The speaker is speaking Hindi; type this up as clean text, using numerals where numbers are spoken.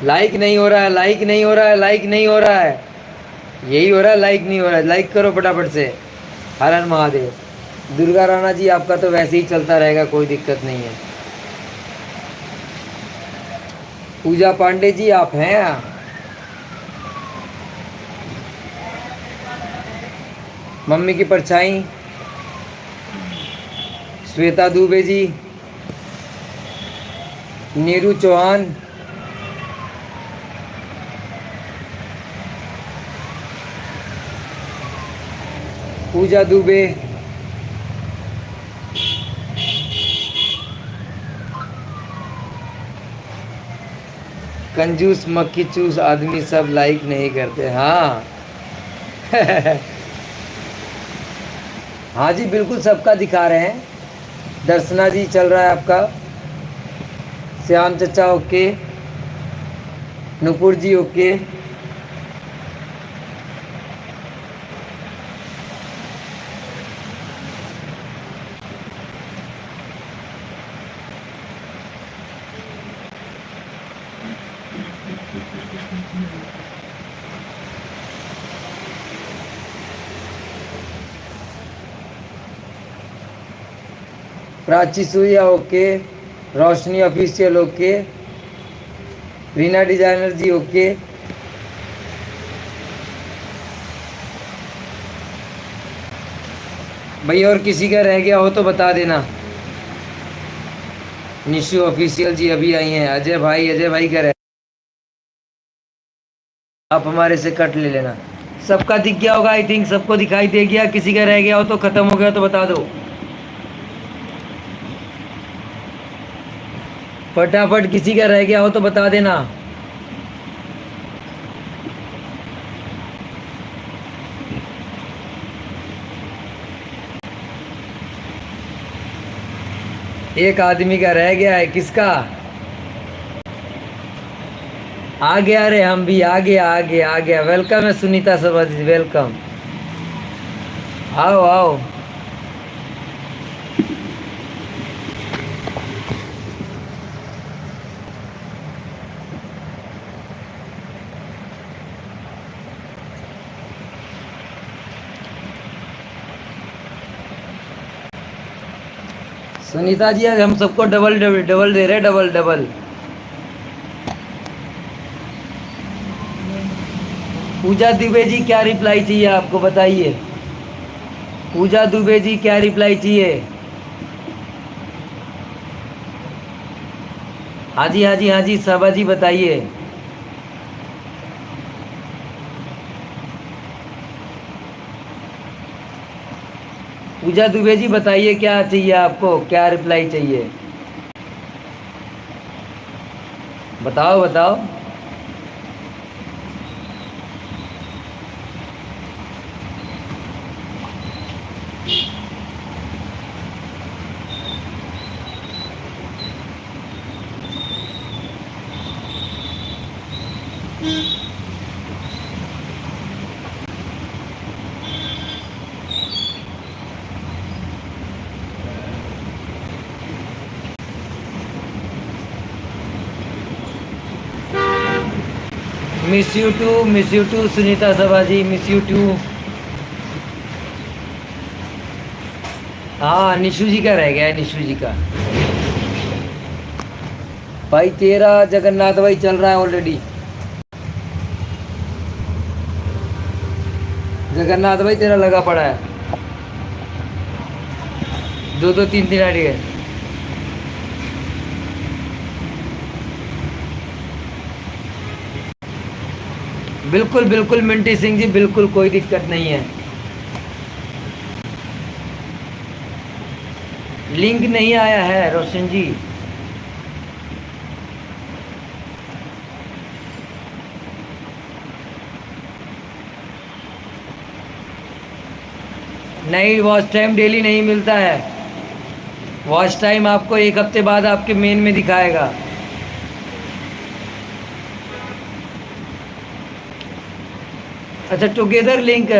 लाइक नहीं हो रहा है, लाइक नहीं हो रहा है, लाइक नहीं हो रहा है। यही हो रहा है, लाइक नहीं हो रहा है। लाइक करो फटाफट से। हर हर महादेव। दुर्गा राणा जी आपका तो वैसे ही चलता रहेगा, कोई दिक्कत नहीं है। पूजा पांडे जी आप हैं? मम्मी की परछाई। श्वेता दुबे जी। नीरू चौहान। पूजा दुबे। कंजूस मक्खी चूस आदमी सब लाइक नहीं करते। हाँ। हाँ जी बिल्कुल सबका दिखा रहे हैं। दर्शना जी चल रहा है आपका। श्याम चचा ओके। नुपुर जी ओके। प्राची सूर्या ओके। रोशनी ऑफिशियल ओके। रीना डिजाइनर जी ओके। भाई और किसी का रह गया हो तो बता देना। निशु ऑफिशियल जी अभी आई हैं। अजय भाई, अजय भाई का रह, आप हमारे से कट ले लेना। सबका दिख गया होगा आई थिंक, सबको दिखाई दे गया। किसी का रह गया हो तो खत्म हो गया तो बता दो फटाफट। किसी का रह गया हो तो बता देना। एक आदमी का रह गया है, किसका? आ गया रे, हम भी आ गया, आ गया, आ गया। वेलकम है सुनीता सबाजी, वेलकम। आओ आओ। सुनीता जी आज हम सबको डबल डबल डबल दे रहे, डबल डबल। पूजा दुबे जी क्या रिप्लाई चाहिए आपको, बताइए। पूजा दुबे जी क्या रिप्लाई चाहिए? हाँ जी, हाँ जी, हाँ जी, सबा जी बताइए। पूजा दुबे जी बताइए क्या चाहिए आपको, क्या रिप्लाई चाहिए? बताओ बताओ। Miss you too Sunita Saba ji, miss you too. हाँ निशु जी का रह गया है, निशु जी का। भाई तेरा जगन्नाथ भाई चल रहा है ऑलरेडी। जगन्नाथ भाई तेरा लगा पड़ा है। दो दो तीन तीन आइडिया। बिल्कुल बिल्कुल मिंटी सिंह जी, बिल्कुल कोई दिक्कत नहीं है। लिंक नहीं आया है रोशन जी। नहीं, वॉच टाइम डेली नहीं मिलता है। वॉच टाइम आपको एक हफ्ते बाद आपके मेन में दिखाएगा। अच्छा टुगेदर लिंक